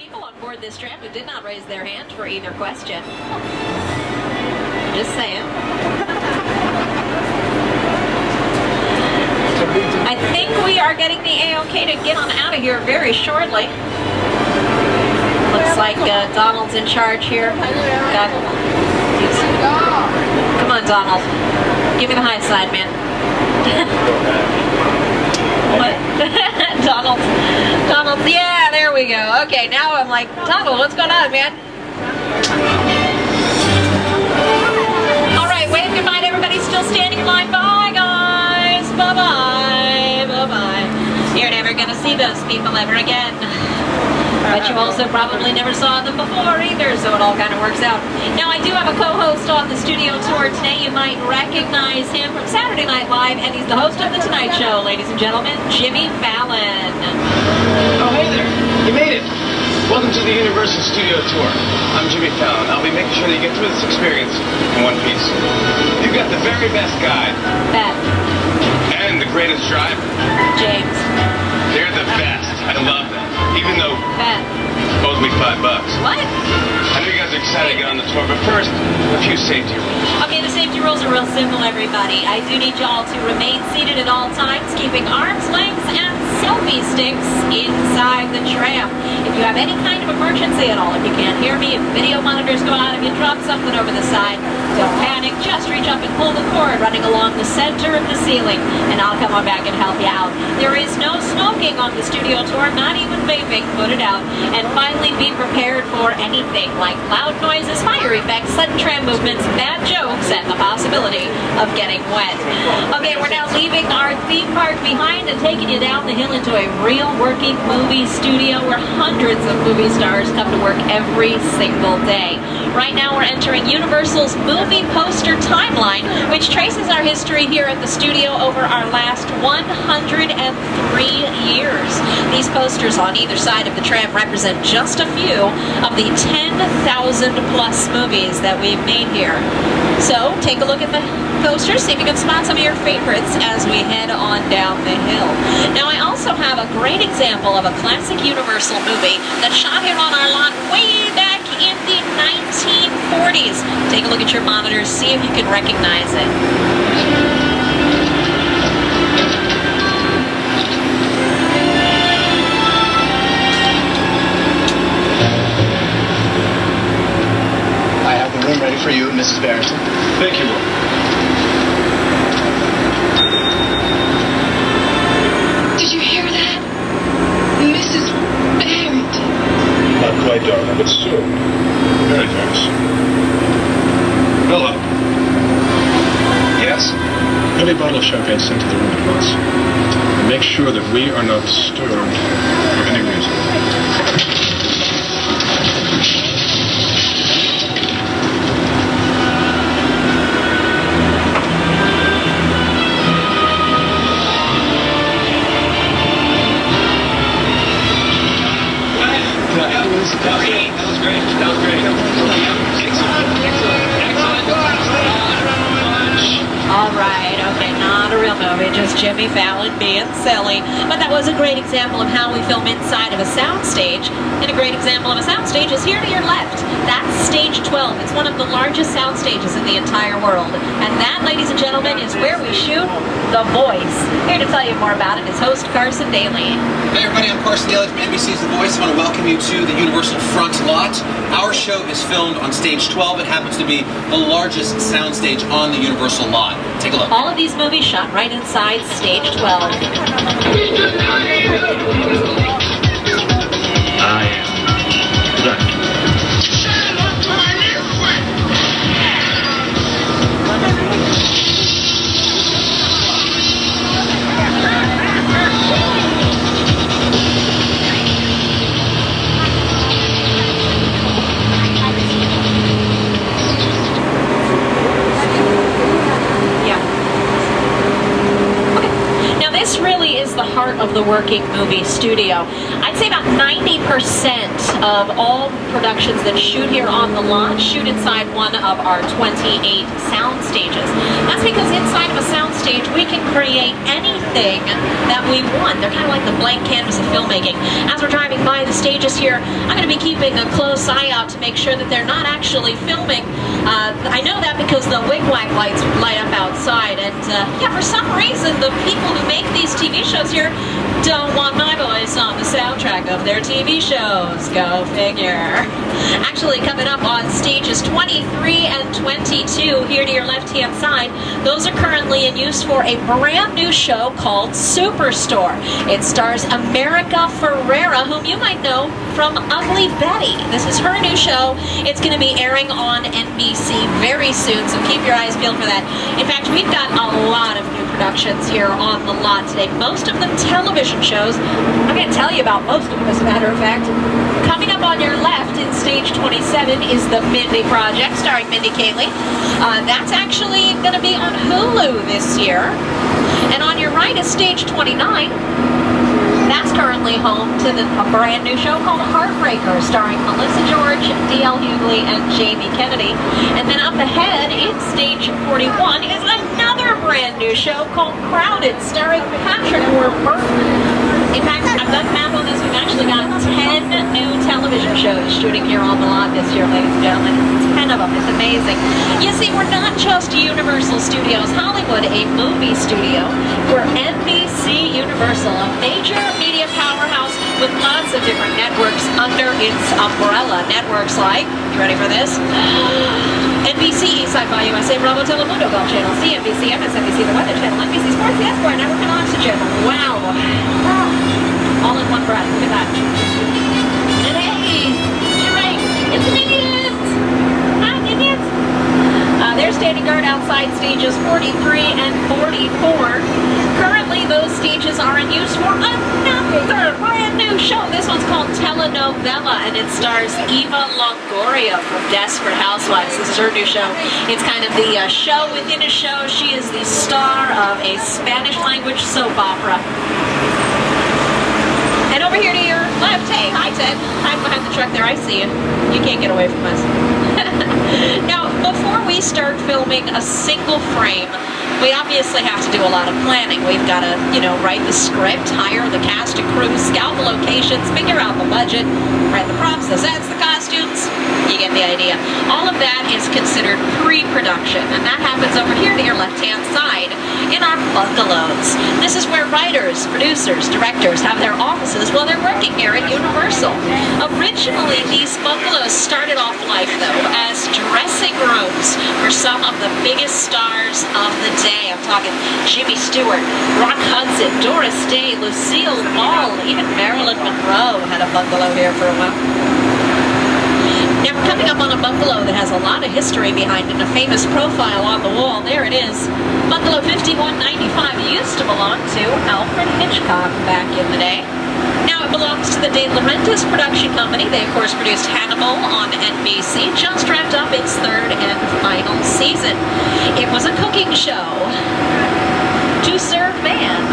people on board this tram who did not raise their hand for either question. Just saying. I think we are getting the A-OK to get on out of here very shortly. Looks like Donald's in charge here. Come on, Donald. Give me the high side, man. What? Donald, yeah, there we go. Okay, now I'm like, Donald, what's going on, man? All right, wave goodbye to everybody still standing in line. Bye, guys. Bye-bye. Bye-bye. You're never going to see those people ever again. But you also probably never saw them before either, so it all kind of works out. Now, I do have a co-host on the studio tour today. You might recognize him from Saturday Night Live, and he's the host of The Tonight Show, ladies and gentlemen, Jimmy Fallon. Oh, hey there. You made it. Welcome to the Universal Studio Tour. I'm Jimmy Fallon. I'll be making sure that you get through this experience in one piece. You've got the very best guide. Beth. And the greatest driver. James. They're the best. I love them. Even though Beth. owes me $5. What? I know you guys are excited to get on the tour, but first, a few safety rules. Okay, the safety rules are real simple, everybody. I do need y'all to remain seated at all times, keeping arms, legs, and selfie sticks inside the tram. If you have any kind of emergency at all, if you can't hear me, if video monitors go out, if you drop something over the side, don't panic. Just reach up and pull the cord running along the center of the ceiling, and I'll come on back and help you out. There is no smoking on the studio tour, not even vaping. Put it out. And finally, be prepared for anything like loud noises, fire effects, sudden tram movements, bad jokes, and the possibility of getting wet. Okay, we're now leaving our theme park behind and taking you down the hill into a real working movie studio where hundreds of movie stars come to work every single day. Right now, we're entering Universal's movie poster timeline, which traces our history here at the studio over our last 103 years. These posters on either side of the tram represent just a few of the 10,000 plus movies that we've made here. So take a look at the posters, see if you can spot some of your favorites as we head on down the hill. Now, I also have a great example of a classic Universal movie that's shot here on our lot way back in the 1940s. Take a look at your monitors, see if you can recognize it. Room ready for you, Mrs. Barrington. Thank you, Will. Did you hear that? Mrs. Barrington. Not quite, darling, but soon. Very, very soon. Hello. Yes? Have a bottle of champagne sent to the room at once. And make sure that we are not disturbed for any reason. That was great. Excellent. All right, okay, not a real movie, just Jimmy Fallon being silly. But that was a great example of how we film inside of a soundstage. And a great example of a soundstage is here to your left. That's Stage 12. It's one of the largest sound stages in the entire world. And that, ladies and gentlemen, is where we shoot The Voice. Here to tell you more about it is host Carson Daly. Hey everybody, I'm Carson Daly from NBC's The Voice. I want to welcome you to the Universal front lot. Our show is filmed on Stage 12. It happens to be the largest soundstage on the Universal lot. Take a look. All of these movies shot right inside Stage 12. I am Dracula. This really is the heart of the working movie studio. I'd say about 90% of all productions that shoot here on the lot shoot inside one of our 28 sound stages. That's because inside of a sound stage we can create anything that we want. They're kind of like the blank canvas of filmmaking. As we're driving by the stages here, I'm going to be keeping a close eye out to make sure that they're not actually filming. I know that because the wigwag lights light up outside, and yeah, for some reason the people who make these TV shows here don't want my voice on the soundtrack of their TV shows. Go figure. Actually, coming up on stages 23 and 22 here to your left-hand side, those are currently in use for a brand new show called Superstore. It stars America Ferrera, whom you might know from Ugly Betty. This is her new show. It's going to be airing on NBC very soon, so keep your eyes peeled for that. In fact, we've got a lot of new productions here on the lot today. Most of them television shows. I'm going to tell you about most of them, as a matter of fact. Coming up on your left in stage 27 is The Mindy Project, starring Mindy Kaling. That's actually going to be on Hulu this year. And on your right is stage 29. That's currently home to a brand new show called Heartbreaker, starring Melissa George, D.L. Hughley, and Jamie Kennedy. And then up ahead in stage 41 is another brand new show called Crowded, starring Patrick Warburton. In fact, I've done math on this. We've actually got 10 new television shows shooting here on the lot this year, ladies and gentlemen. 10 of them. It's amazing. You see, we're not just Universal Studios Hollywood, a movie studio. We're NBC Universal, a major media powerhouse with lots of different networks under its umbrella. Networks like, you ready for this? NBC, Sci-Fi USA, Bravo, Telemundo, Golf Channel, CNBC, MSNBC, The Weather Channel, NBC Sports, The Esquire Network, and Oxygen. Wow. All in one breath. Look at that. And hey, you're right. It's the Minions. Hi, Minions. They're standing guard outside stages 43 and 44. Currently, those stages are in use for another brand new show. This one's called Telenovela, and it stars Eva Longoria from Desperate Housewives. This is her new show. It's kind of the show within a show. She is the star of a Spanish-language soap opera. And over here to your left, hey, hi Ted. Hide behind the truck there, I see you. You can't get away from us. Now, before we start filming a single frame, we obviously have to do a lot of planning. We've got to, write the script, hire the cast and crew, scout the locations, figure out the budget, write the props, the sets, the costumes. You get the idea. All of that is considered pre-production, and that happens over here to your left-hand side in our bungalows. This is where writers, producers, directors have their offices while they're working here at Universal. Originally, these bungalows started off life, though, as dressing rooms for some of the biggest stars of the day. I'm talking Jimmy Stewart, Rock Hudson, Doris Day, Lucille Ball, even Marilyn Monroe had a bungalow here for a while. Now we're coming up on a bungalow that has a lot of history behind it, and a famous profile on the wall. There it is. Bungalow 5195 used to belong to Alfred Hitchcock back in the day. Now it belongs to the De Laurentiis production company. They, of course, produced Hannibal on NBC. Just wrapped up its third and final season. It was a cooking show to serve man.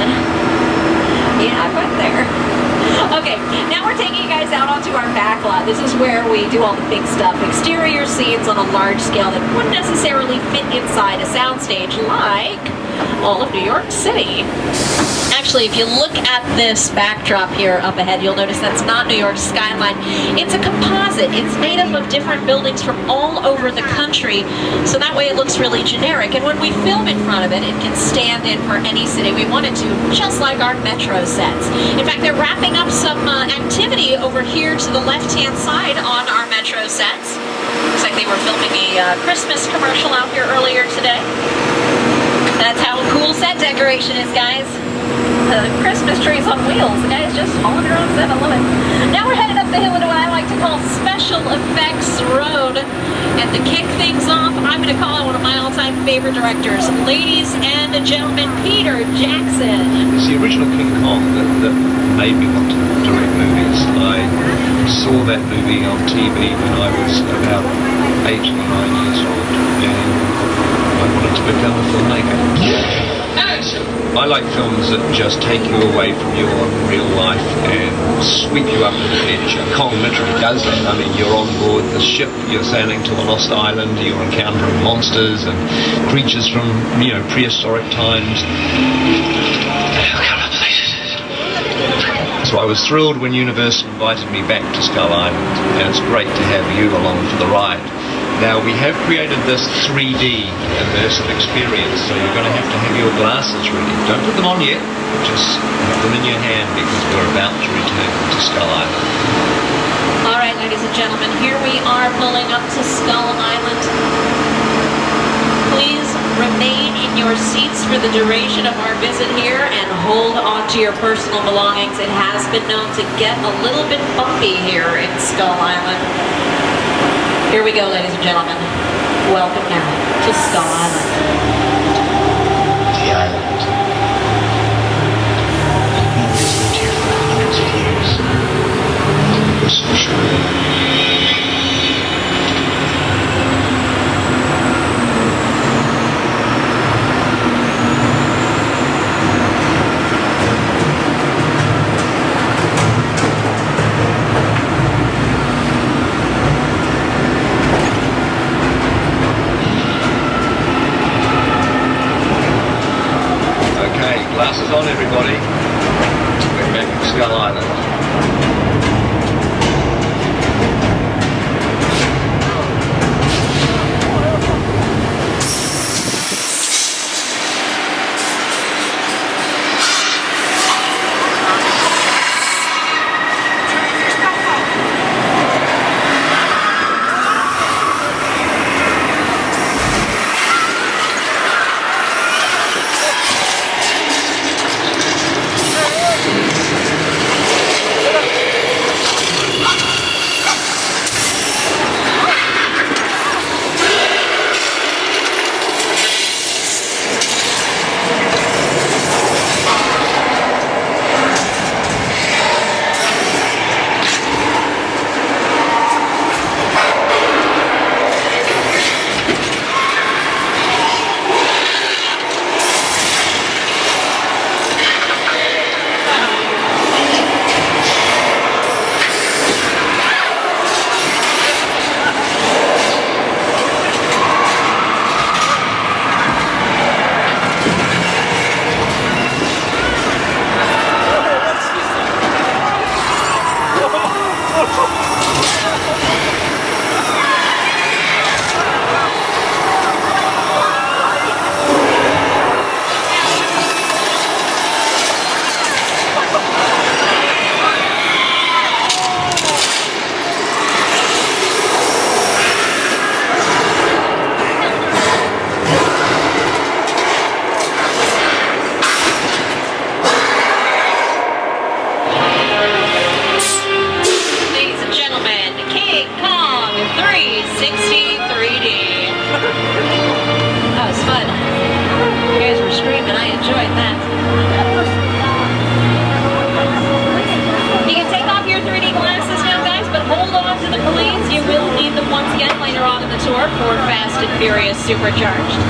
Yeah, I went there. Okay, now we're taking you guys out onto our back lot. This is where we do all the big stuff. Exterior scenes on a large scale that wouldn't necessarily fit inside a soundstage like all of New York City. Actually, if you look at this backdrop here up ahead, you'll notice that's not New York's skyline. It's a composite. It's made up of different buildings from all over the country, so that way it looks really generic. And when we film in front of it, it can stand in for any city we wanted to, just like our Metro sets. In fact, they're wrapping up some activity over here to the left-hand side on our Metro sets. Looks like they were filming a Christmas commercial out here earlier today. That's how cool set decoration is, guys. The Christmas trees on wheels. The guys just hauling their own set. I love it. Now we're headed up the hill into what I like to call Special Effects Road. And to kick things off, I'm going to call on one of my all-time favorite directors. Ladies and gentlemen, Peter Jackson. It's the original King Kong that made me want to direct movies. I saw that movie on TV when I was about 8 or 9 years old, and I wanted to become a filmmaker. I like films that just take you away from your real life and sweep you up into adventure. Kong literally does that. I mean, you're on board the ship, you're sailing to a lost island, you're encountering monsters and creatures from, prehistoric times. So I was thrilled when Universal invited me back to Skull Island, and it's great to have you along for the ride. Now, we have created this 3D immersive experience, so you're going to have your glasses ready. Don't put them on yet, just have them in your hand because we're about to return to Skull Island. All right, ladies and gentlemen, here we are pulling up to Skull Island. Please remain in your seats for the duration of our visit here and hold on to your personal belongings. It has been known to get a little bit bumpy here in Skull Island. Here we go, ladies and gentlemen. Welcome now to Skull Island. The island. It's lived here for hundreds of years. For centuries. Glasses on, everybody. We're back at Skull Island. Supercharged.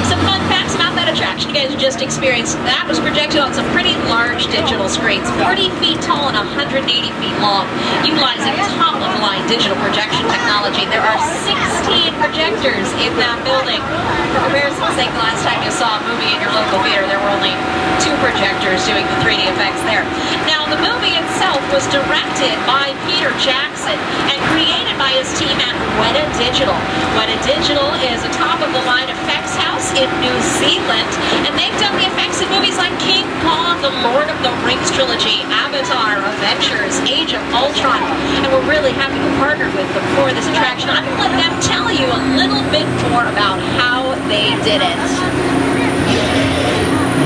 Some fun facts about that attraction you guys just experienced. That was projected on some pretty large digital screens, 40 feet tall and 180 feet long, utilizing top-of-the-line digital projection technology. There are 16 projectors in that building. For comparison's sake, the last time you saw a movie in your local theater, there were only 2 projectors doing the 3D effects there. Now, the movie itself was directed by Peter Jackson and created by his team at Weta Digital. Weta Digital is a top-of-the-line effects house in New Zealand, and they've done the effects in movies like King Kong, the Lord of the Rings trilogy, Avatar, Avengers, Age of Ultron, and we're really happy to partner with them for this attraction. I'm going to let them tell you a little bit more about how they did it.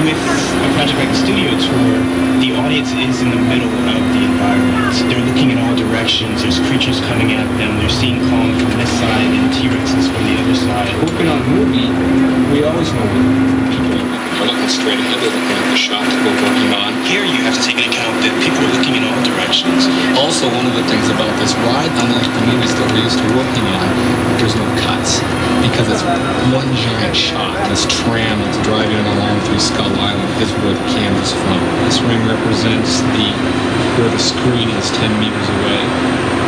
With a Project X Studio Tour, the audience is in the middle of the environment. They're looking in all directions. There's creatures coming at them. They're seeing Kong from this side and T-Rexes from the other side. Working on a movie, we always know people are looking straight ahead. They're looking at the shot that we're working on. Here you have to take into account that people are looking in all directions. directions. Also, one of the things about this ride, unlike the movies that we're used to working in, there's no cuts because it's one giant shot. This tram that's driving along through Skull Island is where the camera's from. This ring represents where the screen is 10 meters away.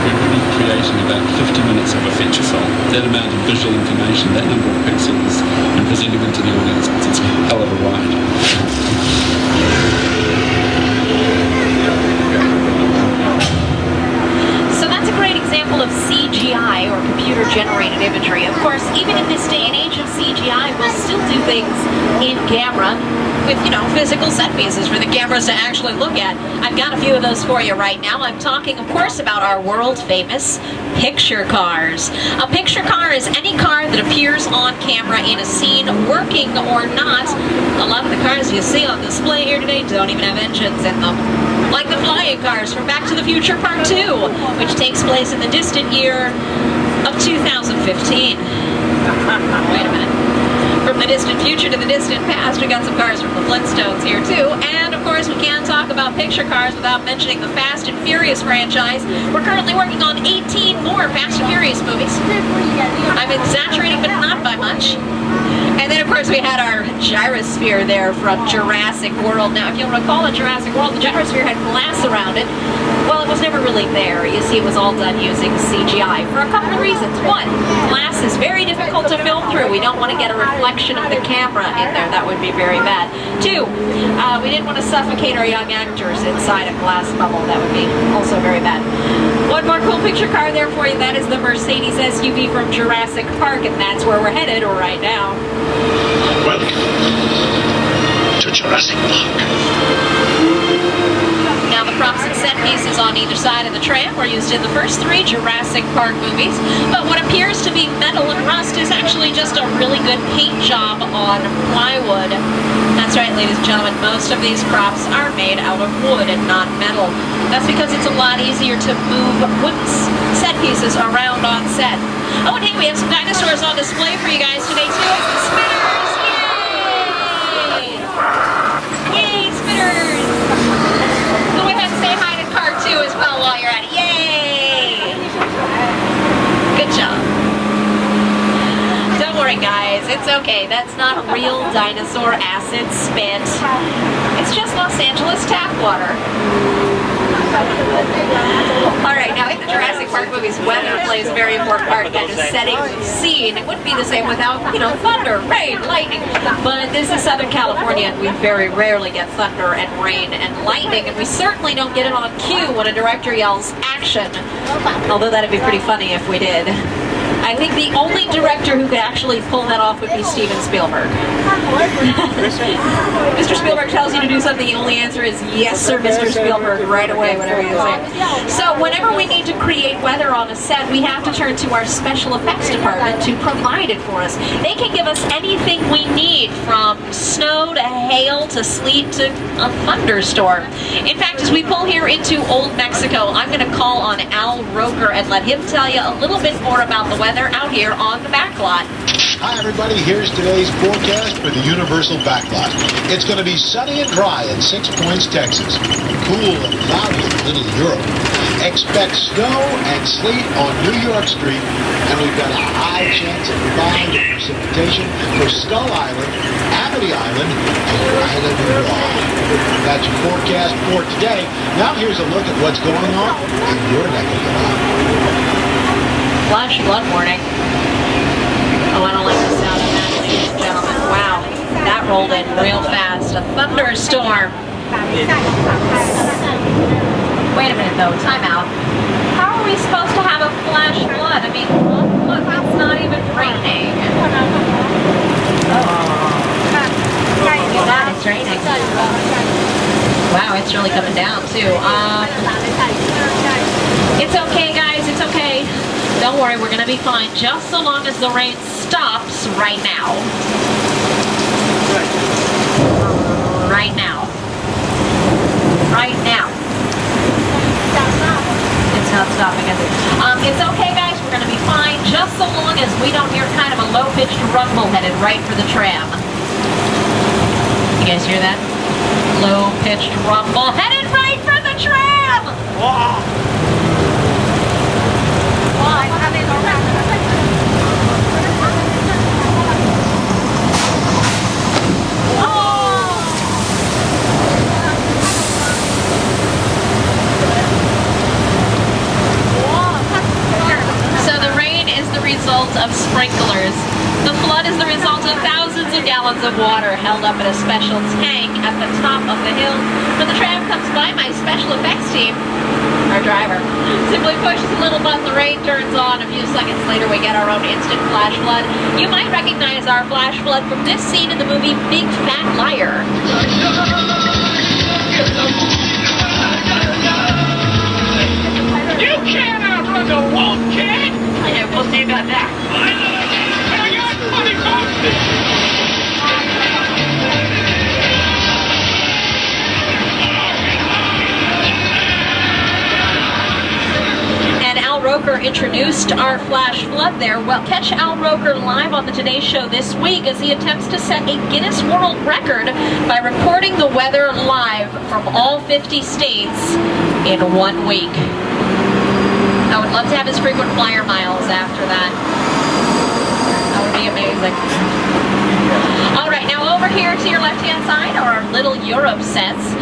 We're really creating about 50 minutes of a feature film. That amount of visual information, that number of pixels, and presenting them to the audience, it's a hell of a ride. So that's a great example of CGI, or computer-generated imagery. Of course, even in this day and age of CGI, we'll still do things in camera with, physical set pieces for the cameras to actually look at. I've got a few of those for you right now. I'm talking, of course, about our world-famous picture cars. A picture car is any car that appears on camera in a scene, working or not. A lot of the cars you see on display here today don't even have engines in them. Like the flying cars from Back to the Future Part 2, which takes place in the distant year of 2015. Wait a minute. From the distant future to the distant past, we got some cars from the Flintstones here too. And of course, we can't talk about picture cars without mentioning the Fast and Furious franchise. We're currently working on 18 more Fast and Furious movies. I'm exaggerating, but not by much. And then, of course, we had our gyrosphere there from Jurassic World. Now, if you'll recall in Jurassic World, the gyrosphere had glass around it. Well, it was never really there. You see, it was all done using CGI for a couple of reasons. One, glass is very difficult to film through. We don't want to get a reflection of the camera in there. That would be very bad. Two, we didn't want to suffocate our young actors inside a glass bubble. That would be also very bad. One more cool picture car there for you. That is the Mercedes SUV from Jurassic Park, and that's where we're headed right now. Welcome to Jurassic Park. Now, the props and set pieces on either side of the tram were used in the first 3 Jurassic Park movies, but what appears to be metal and rust is actually just a really good paint job on plywood. That's right, ladies and gentlemen, most of these props are made out of wood and not metal. That's because it's a lot easier to move wooden set pieces around on set. Oh, and hey, we have some dinosaurs on display for you guys today, too. It's the Spinners! Yay! Yay, Spinners! Go ahead and say hi to Car 2 as well while you're at it. Yay! Good job. Don't worry, guys. It's okay. That's not real dinosaur acid spit. It's just Los Angeles tap water. Alright, now in the Jurassic Park movies, weather plays a very important part in kind of setting the scene. It wouldn't be the same without, thunder, rain, lightning. But this is Southern California, and we very rarely get thunder and rain and lightning, and we certainly don't get it on cue when a director yells, action. Although that'd be pretty funny if we did. I think the only director who could actually pull that off would be Steven Spielberg. Mr. Spielberg tells you to do something, the only answer is, yes, sir, Mr. Spielberg, right away, whatever you say. So whenever we need to create weather on a set, we have to turn to our special effects department to provide it for us. They can give us anything we need, from snow to hail to sleet to a thunderstorm. In fact, as we pull here into Old Mexico, I'm going to call on Al Roker and let him tell you a little bit more about the weather out here on the backlot. Hi everybody, here's today's forecast for the Universal Backlot. It's going to be sunny and dry in 6 Points, Texas. Cool and cloudy in Little Europe. Expect snow and sleet on New York Street, and we've got a high chance of combined precipitation for Skull Island, Amity Island, and Island Rock. That's your forecast for today. Now here's a look at what's going on in your neck of the woods. Flash flood warning. Oh, I don't like the sound of that, ladies and gentlemen. Wow, that rolled in real fast. A thunderstorm. Wait a minute, though. Time out. How are we supposed to have a flash flood? I mean, look, it's not even raining. Look at that, it's raining. Wow, it's really coming down, too. It's okay, guys. It's okay. Don't worry, we're going to be fine just so long as the rain stops right now. Right now. Right now. It's not stopping, is it? It's okay, guys. We're going to be fine just so long as we don't hear kind of a low-pitched rumble headed right for the tram. You guys hear that? Low-pitched rumble headed right for the tram! So the rain is the result of sprinklers. The flood is the result of thousands of gallons of water held up in a special tank at the top of the hill. When the tram comes by, my special effects team, our driver, simply pushes a little button, the rain turns on. A few seconds later, we get our own instant flash flood. You might recognize our flash flood from this scene in the movie Big Fat Liar. You can't outrun the wolf, kid! Yeah, we'll see about that. I got funny coffee! And Al Roker introduced our flash flood there. Well, catch Al Roker live on the Today Show this week as he attempts to set a Guinness World Record by reporting the weather live from all 50 states in 1 week. I would love to have his frequent flyer miles after that. That would be amazing. All right, now over here to your left-hand side are our Little Europe sets.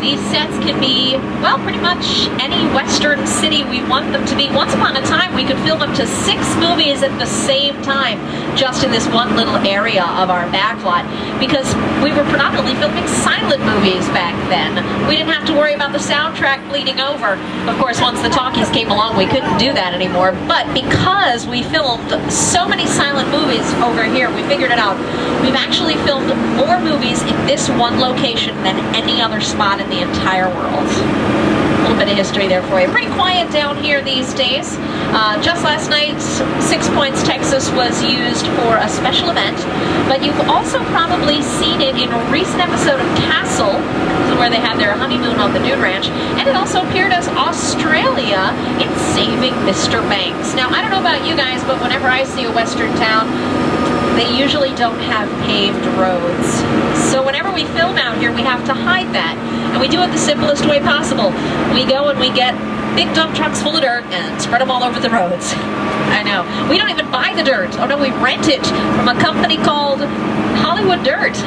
These sets can be, well, pretty much any Western city we want them to be. Once upon a time, we could film up to 6 movies at the same time, just in this one little area of our backlot, because we were predominantly filming silent movies back then. We didn't have to worry about the soundtrack bleeding over. Of course, once the talkies came along, we couldn't do that anymore. But because we filmed so many silent movies over here, we figured it out. We've actually filmed more movies in this one location than any other spot in the entire world. A little bit of history there for you. Pretty quiet down here these days. Just last night, 6 Points, Texas was used for a special event, but you've also probably seen it in a recent episode of Castle, where they had their honeymoon on the Dude Ranch, and it also appeared as Australia in Saving Mr. Banks. Now, I don't know about you guys, but whenever I see a Western town, they usually don't have paved roads. So whenever we film out here, we have to hide that. And we do it the simplest way possible. We go and we get big dump trucks full of dirt and spread them all over the roads. I know. We don't even buy the dirt. Oh no, we rent it from a company called Hollywood Dirt.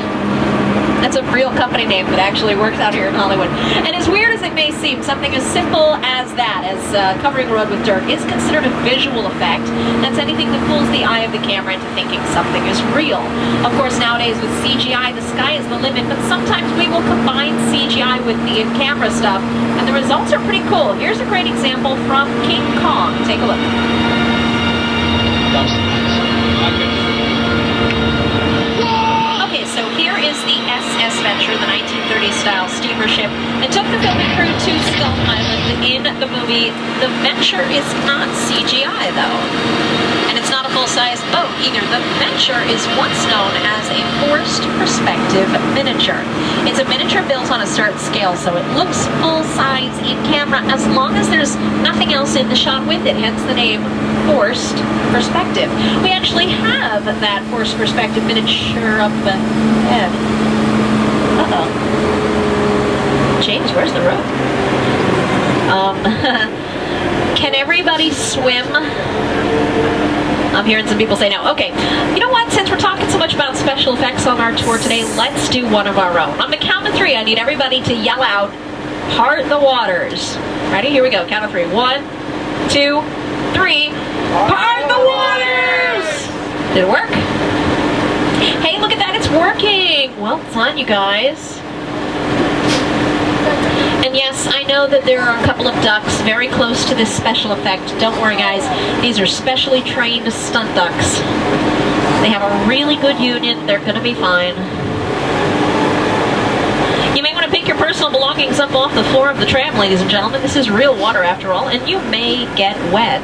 That's a real company name that actually works out here in Hollywood. And as weird as it may seem, something as simple as that, as covering a road with dirt, is considered a visual effect. That's anything that fools the eye of the camera into thinking something is real. Of course, nowadays with CGI, the sky is the limit, but sometimes we will combine CGI with the in-camera stuff, and the results are pretty cool. Here's a great example from King Kong. Take a look. Okay, so here is the SS Venture, the 1930s style steamer ship that took the filming crew to Skull Island in the movie. The Venture is not CGI though, and it's not a full-size boat either. The Venture is once known as a forced perspective miniature. It's a miniature built on a certain scale, so it looks full-size in camera as long as there's nothing else in the shot with it, hence the name forced perspective. We actually have that forced perspective miniature up ahead. Uh-oh. James, where's the road? Can everybody swim? I'm hearing some people say no. Okay, you know what? Since we're talking so much about special effects on our tour today, let's do one of our own. On the count of 3, I need everybody to yell out, "Part the waters." Ready? Here we go. Count of 3. 1, 2, 3. Part the waters! Did it work? Hey, look at that. It's working. Well done, you guys. And yes, I know that there are a couple of ducks very close to this special effect. Don't worry, guys. These are specially trained stunt ducks. They have a really good union. They're going to be fine. You may want to pick your personal belongings up off the floor of the tram, ladies and gentlemen. This is real water, after all, and you may get wet.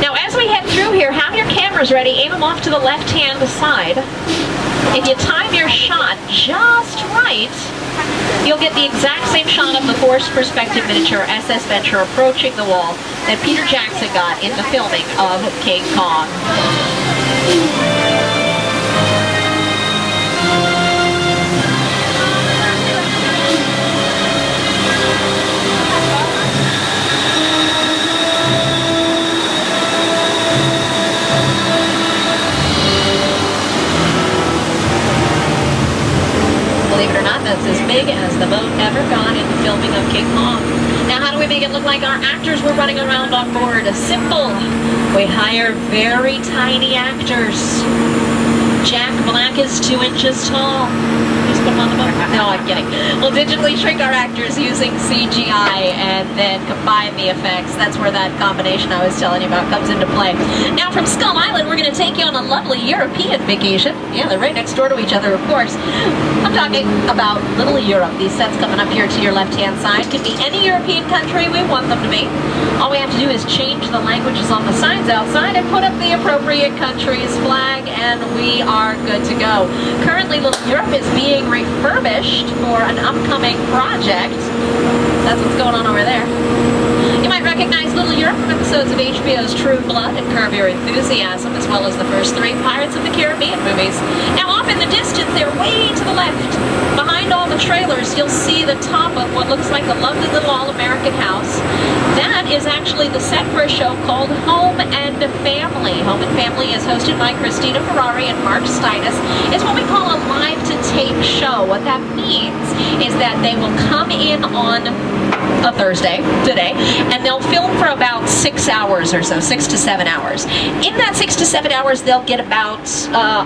Now, as we head through here, have your cameras ready. Aim them off to the left-hand side. If you time your shot just right, you'll get the exact same shot of the forced perspective miniature SS Venture approaching the wall that Peter Jackson got in the filming of King Kong. we're running around on board? Simple. We hire very tiny actors. Jack Black is 2 inches tall. Just put him on the boat. No, I'm kidding. We'll digitally shrink our actors using CGI and then combine the effects. That's where that combination I was telling you about comes into play. Now from Skull Island, we're going to take you on a lovely European vacation. Yeah, they're right next door to each other, of course. I'm talking about Little Europe. These sets coming up here to your left-hand side could be any European country we want them to be. All we have to do is change the languages on the signs outside and put up the appropriate country's flag, and we are good to go. Currently, Little Europe is being refurbished for an upcoming project. That's what's going on over there. You might recognize Little Europe from episodes of HBO's True Blood and Curb Your Enthusiasm, as well as the first 3 Pirates of the Caribbean movies. Now, off in the distance, they're way to the left. Behind all the trailers, you'll see the top of what looks like a lovely little all-American house. That is actually the set for a show called Home and Family. Home and Family is hosted by Christina Ferrari and Mark Steinis. It's what we call a live-to-tape show. What that means is that they will come in on a Thursday, today, and they'll film for about 6 hours or so, 6 to 7 hours. In that 6 to 7 hours, they'll get about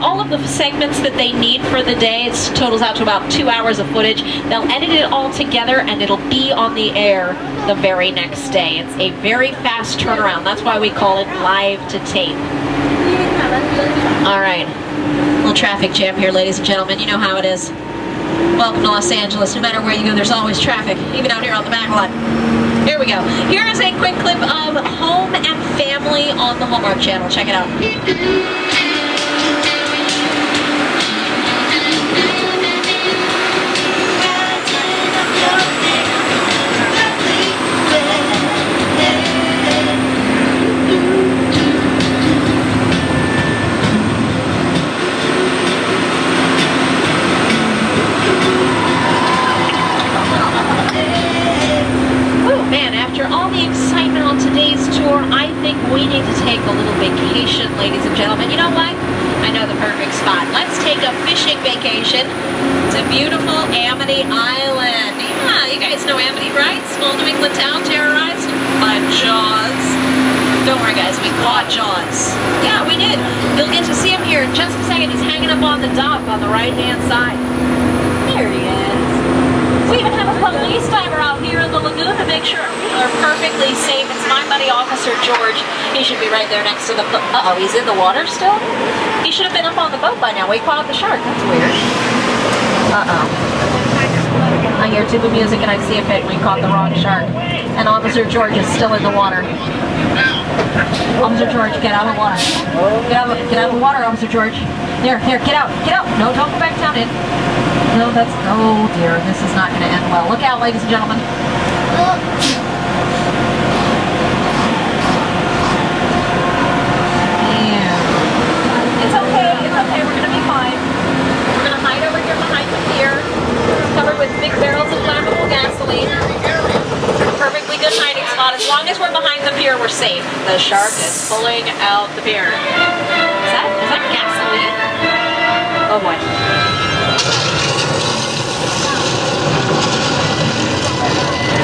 all of the segments that they need for the day. It totals out to about 2 hours of footage. They'll edit it all together, and it'll be on the air the very next day. It's a very fast turnaround. That's why we call it live to tape. All right. Little traffic jam here, ladies and gentlemen. You know how it is. Welcome to Los Angeles. No matter where you go, there's always traffic, even out here on the back lot. Here we go. Here is a quick clip of Home and Family on the Hallmark Channel. Check it out. We need to take a little vacation, ladies and gentlemen. You know what? I know the perfect spot. Let's take a fishing vacation to beautiful Amity Island. Yeah, you guys know Amity, right? Small New England town terrorized by Jaws. Don't worry, guys, we caught Jaws. Yeah, we did. You'll get to see him here in just a second. He's hanging up on the dock on the right-hand side. There he is. We even have a police diver out here in the lagoon to make sure we are perfectly safe. It's my buddy, Officer George. He should be right there next to the... Uh-oh, he's in the water still? He should have been up on the boat by now. We caught the shark. That's weird. Uh-oh. I hear tuba music and I see a fit. We caught the wrong shark. And Officer George is still in the water. Officer George, get out of the water. Get out of the water, Officer George. There, get out. No, don't go back down in. No, that's... Oh, dear. This is not going to end well. Look out, ladies and gentlemen. It's okay. We're going to be fine. We're going to hide over here behind the pier. It's covered with big barrels of flammable gasoline. Perfectly good hiding spot. As long as we're behind the pier, we're safe. The shark is pulling out the pier. Is that gasoline? Oh, boy.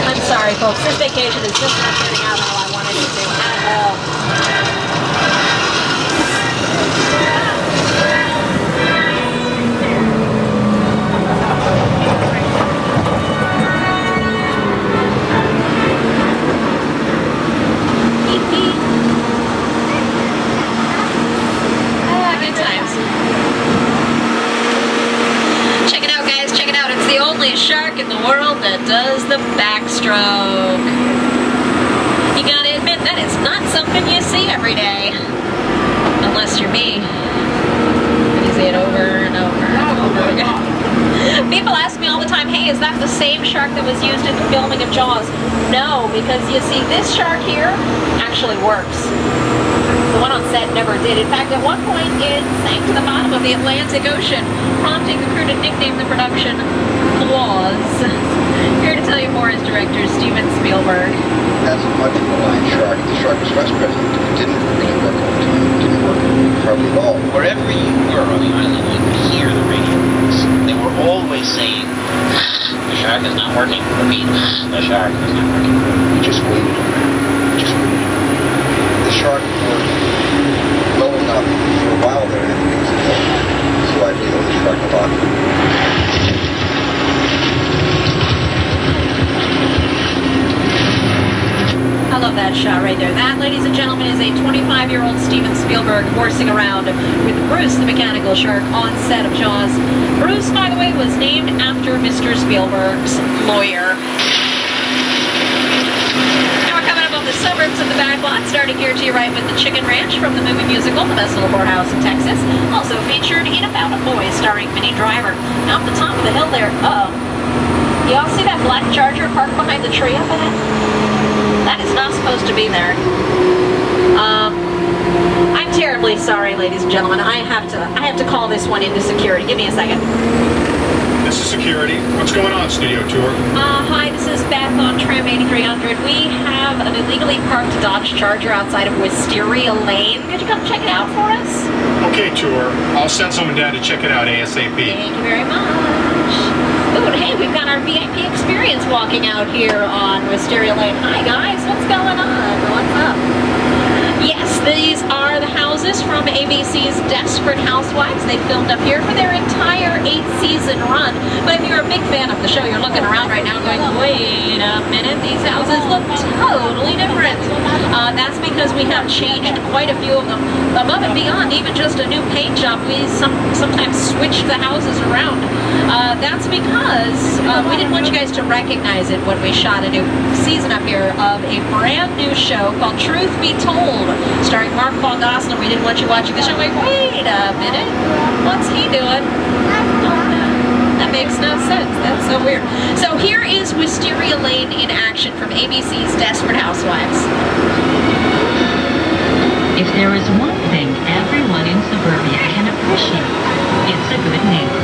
I'm sorry, folks. This vacation is just not turning out how I wanted it to at all. Good times. Check it out, guys. Check it out. It's the only shark in the world that does the backstroke. You gotta admit, that is not something you see every day. Unless you're me. You see it over and over and over again. People ask me all the time, hey, is that the same shark that was used in the filming of Jaws? No, because you see, this shark here actually works. The one on set never did. In fact, at one point, it sank to the bottom of the Atlantic Ocean, prompting the crew to nickname the production Flaws. Here to tell you more is director Steven Spielberg. As much of a lion shark, the shark was vice president. It didn't really work all the time. It didn't work hardly at all. Wherever you were on the island, you could hear the radio voice. They were always saying, the shark is not working. Repeat, the shark is not working. We just waited. shark for well enough for a while there, and it means it won't. So I feel the shark a lot. I love that shot right there. That, ladies and gentlemen, is a 25-year-old Steven Spielberg horsing around with Bruce the Mechanical Shark on set of Jaws. Bruce, by the way, was named after Mr. Spielberg's lawyer. Now we're coming up on the suburbs of the backlot, starting here to your right with the Chicken Ranch from the movie musical The Best Little Whorehouse in Texas. Also featured in About a Boy, starring Minnie Driver. Now up the top of the hill there, y'all see that black Charger parked behind the tree up ahead? That is not supposed to be there. I'm terribly sorry, ladies and gentlemen. I have to call this one into security. Give me a second. This is security. What's going on, Studio Tour? Hi, this is Beth on Tram 8300. We have an illegally parked Dodge Charger outside of Wisteria Lane. Could you come check it out for us? Okay, Tour. I'll send someone down to check it out ASAP. Thank you very much. Ooh, and hey, we've got our VIP experience walking out here on Wisteria Lane. Hi, guys. What's going on? What's up? Yes, these are the houses from ABC's Desperate Housewives. They filmed up here for their entire 8-season run. But if you're a big fan of the show, you're looking around right now going, wait a minute, these houses look totally different. That's because we have changed quite a few of them. Above and beyond even just a new paint job, we sometimes switch the houses around. That's because we didn't want you guys to recognize it when we shot a new season up here of a brand new show called Truth Be Told, starring Mark Paul Goslin. We didn't want you watching the show like, wait a minute, what's he doing? That makes no sense. That's so weird. So here is Wisteria Lane in action from ABC's Desperate Housewives. If there is one thing everyone in suburbia can appreciate, it's a good neighbor.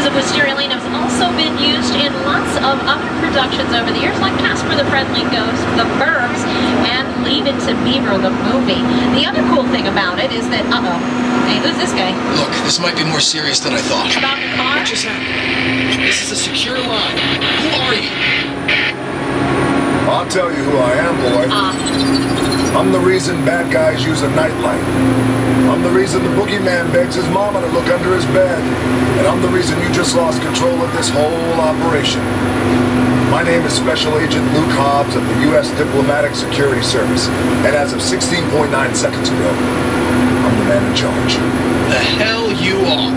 Wisteria Lane has also been used in lots of other productions over the years, like Casper the Friendly Ghost, The Burbs, and Leave It to Beaver, the movie. The other cool thing about it is that, hey, who's this guy? Look, this might be more serious than I thought. About the car? What just happened? This is a secure line. Who are you? I'll tell you who I am, boy. I'm the reason bad guys use a nightlight. I'm the reason the boogeyman begs his mama to look under his bed. And I'm the reason you just lost control of this whole operation. My name is Special Agent Luke Hobbs of the U.S. Diplomatic Security Service. And as of 16.9 seconds ago, I'm the man in charge. The hell you are.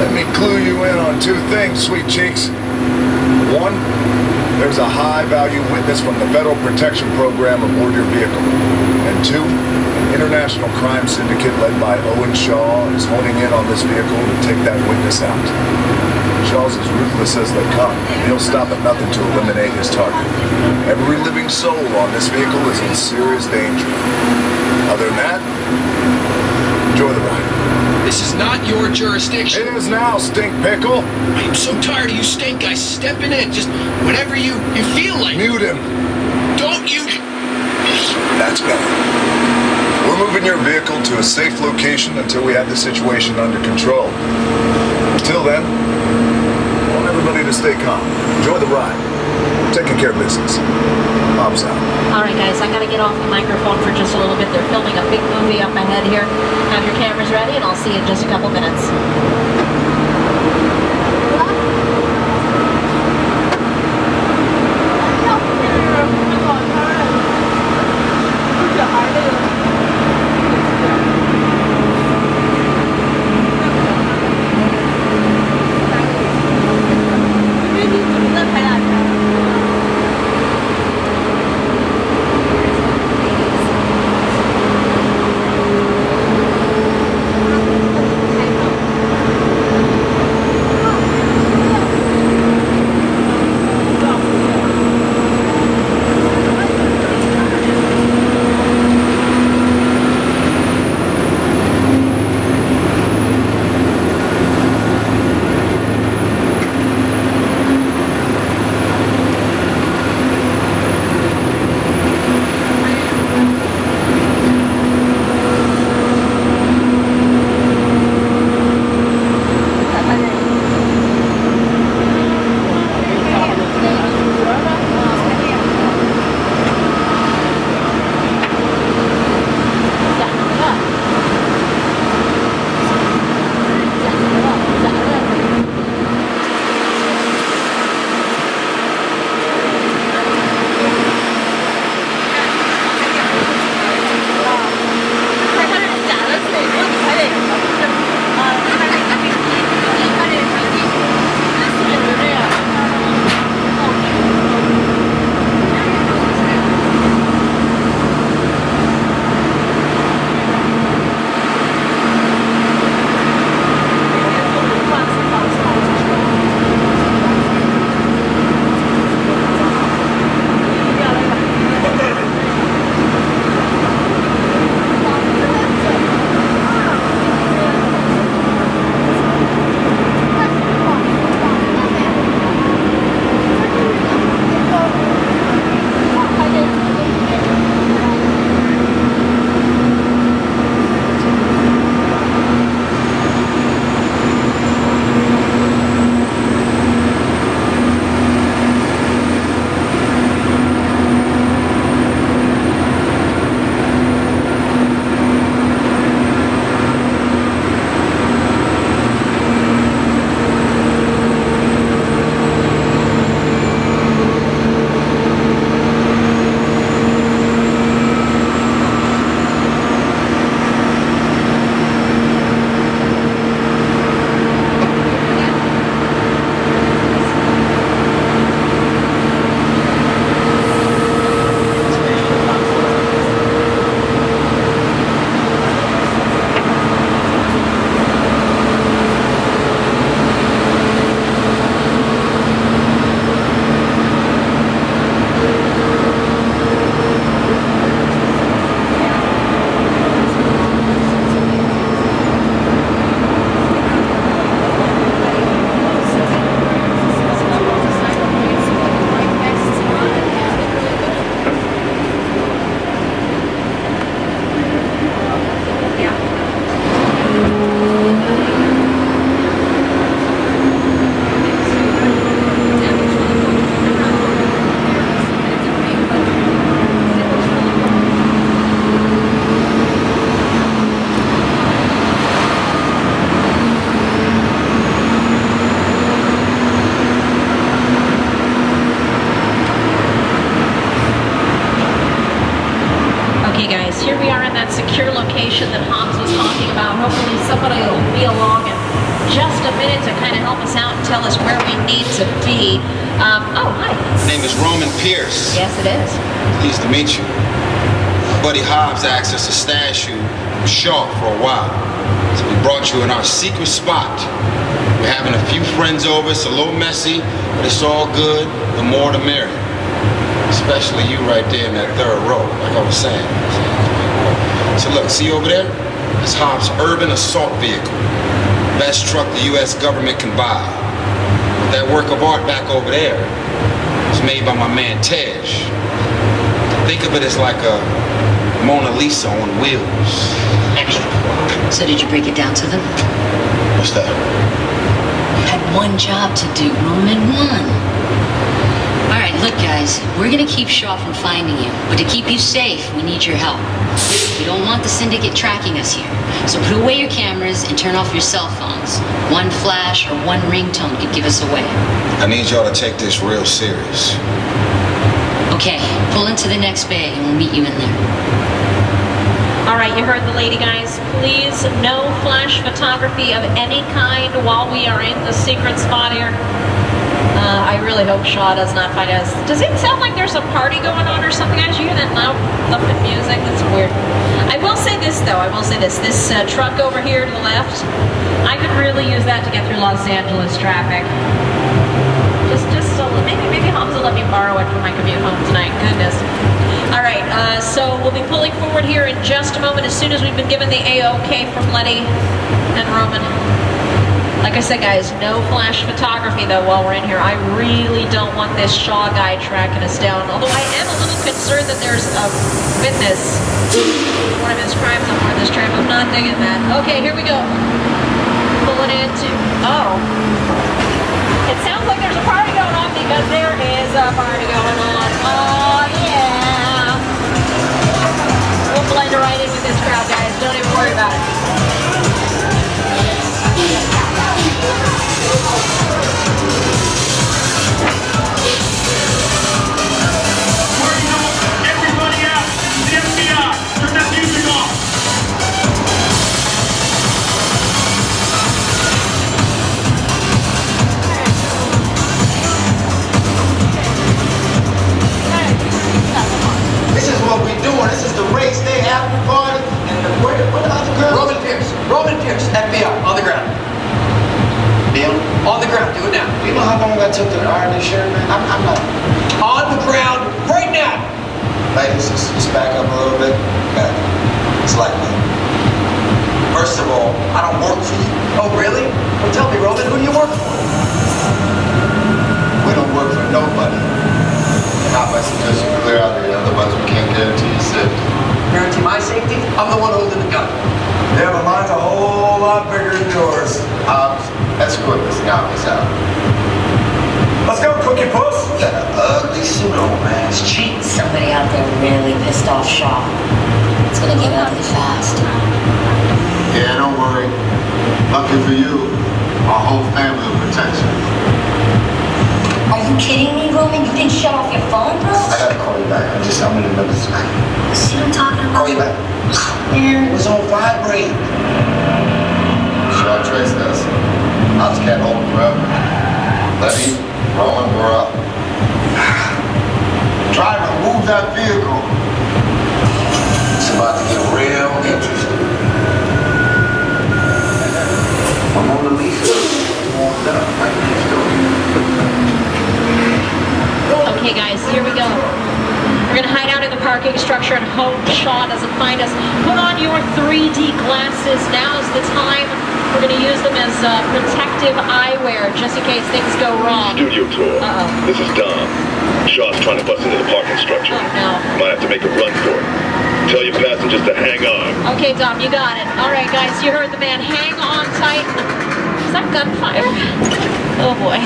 Let me clue you in on two things, sweet cheeks. One, there's a high-value witness from the Federal Protection Program aboard your vehicle. And two, an international crime syndicate led by Owen Shaw is honing in on this vehicle to take that witness out. Shaw's as ruthless as they come. He'll stop at nothing to eliminate his target. Every living soul on this vehicle is in serious danger. Other than that, enjoy the ride. This is not your jurisdiction. It is now, Stink Pickle. I'm so tired of you stink guys stepping in just whenever you feel like. Mute him. Don't you? That's better. We're moving your vehicle to a safe location until we have the situation under control. Until then, I want everybody to stay calm. Enjoy the ride. Taking care of business. Bob's out. All right, guys, I got to get off the microphone for just a little bit. They're filming a big movie up ahead here. Have your cameras ready, and I'll see you in just a couple minutes. here we are in that secure location that Hans was talking about. Hopefully somebody will be along in just a minute to kind of help us out and tell us where we need to be. Oh, hi. His name is Roman Pierce. Yes, it is. Pleased to meet you. My buddy Hobbs asked us to stash you from Shaw for a while. So we brought you in our secret spot. We're having a few friends over. It's a little messy, but it's all good. The more the merrier. Especially you right there in that third row, like I was saying. So look, see over there? That's Hobbs' urban assault vehicle. Best truck the U.S. government can buy. That work of art back over there was made by my man Tej. Think of it as like a Mona Lisa on wheels. Extra. So did you break it down to them? What's that? You had one job to do, Roman, one. All right, look, guys, we're gonna keep Shaw from finding you, but to keep you safe, we need your help. We don't want the syndicate tracking us here, so put away your cameras and turn off your cell phones. One flash or one ringtone could give us away. I need y'all to take this real serious. Okay, pull into the next bay and we'll meet you in there. All right, you heard the lady, guys. Please, no flash photography of any kind while we are in the secret spot here. I really hope Shaw does not find us. Does it sound like there's a party going on or something? Guys, you hear that loud thumping music? That's weird. I will say this, though. I will say this. This truck over here to the left, I could really use that to get through Los Angeles traffic. Just so maybe Hobbs will let me borrow it for my commute home tonight. Goodness. All right, so we'll be pulling forward here in just a moment as soon as we've been given the A-OK from Letty and Roman. Like I said, guys, no flash photography, though, while we're in here. I really don't want this Shaw guy tracking us down, although I am a little concerned that there's a witness. One of his crimes on board this trip. I'm not digging that. Okay, here we go. Pulling into... Oh. It sounds like there's a party going on because there is a party going on. Oh, yeah. We'll blend right in with this crowd, guys. Don't even worry about it. Everybody out! The FBI! Turn that music off! This is what we're doing. This is the race day after party. And where the other girls? Roman Pierce, FBI, on the ground. Neil? On the ground, do it now. You know how long I took to iron this shirt, man? I'm not. On the ground, right now! Ladies, just back up a little bit. Okay. It's like that. First of all, I don't work for you. Oh, really? Well, tell me, Roman, who do you work for? We don't work for nobody. How I suggest you clear out here, otherwise we can't guarantee your safety. Guarantee my safety? I'm the one holding the gun. Yeah, but mine's a whole lot bigger than yours. Escort this novice out. Let's go, Cookie Puss. That ugly suit on, man. It's cheap. Somebody out there really pissed off Shaw. It's gonna get ugly fast. Yeah, don't worry. Lucky for you, our whole family will protect you. Are you kidding me, Roman? You didn't shut off your phone, bro? I gotta call you back. I'm in the middle of this. See what I'm talking about? Call you back. Man. It was on vibrate. Shaw traced us. Hobbs can't hold him forever. Letty, Roman, we're up. Try to move that vehicle. It's about to get real interesting. Mona Lisa warmed up right next door. Okay, guys, here we go. We're gonna hide out in the parking structure and hope Shaw doesn't find us. Put on your 3D glasses. Now is the time. We're gonna use them as protective eyewear just in case things go wrong. Studio tour. This is Dom. Shaw's trying to bust into the parking structure. Oh, no. Might have to make a run for it. Tell your passengers to hang on. Okay, Dom, you got it. All right, guys, you heard the man. Hang on tight. Is that gunfire? Oh, boy.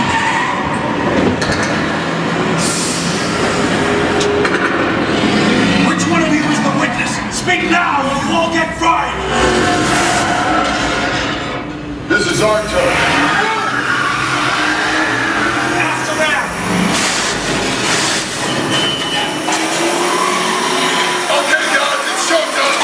Which one of you is the witness? Speak now or you all get fried! This is our turn. After that! Okay, guys, it's showtime.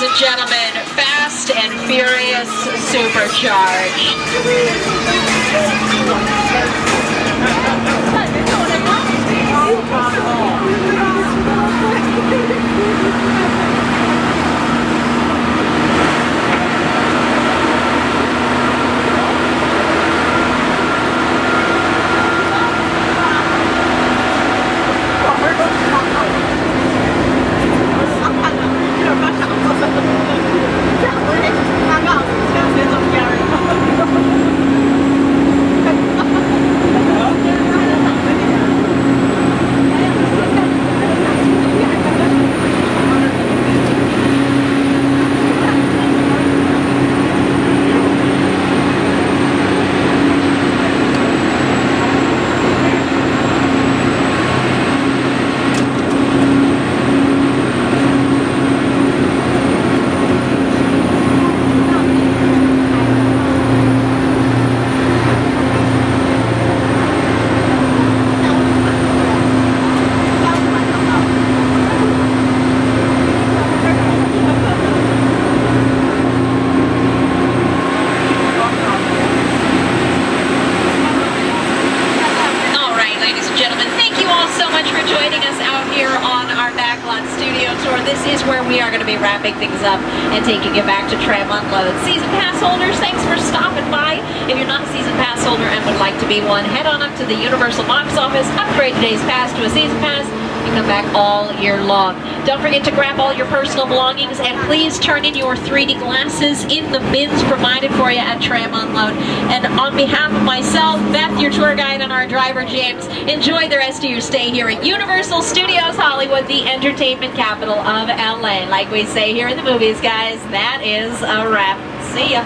ladies and gentlemen, Fast and Furious Supercharged. This is where we are going to be wrapping things up and taking it back to Tram Unload. Season Pass holders, thanks for stopping by. If you're not a Season Pass holder and would like to be one, head on up to the Universal box office, upgrade today's pass to a Season Pass, and come back all year long. Don't forget to grab all your personal belongings, and please turn in your 3D glasses in the bins provided for you at Tram Unload. And on behalf of myself, Beth, your tour guide, and our driver, James, enjoy the rest of your stay here at Universal Studios Hollywood, the entertainment capital of LA. Like we say here in the movies, guys, that is a wrap. See ya.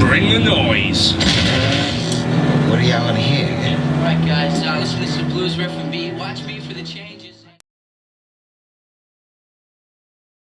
Bring the noise. What do y'all want to hear? All right, guys, let's listen to Blues Riff and B. Watch me for the change.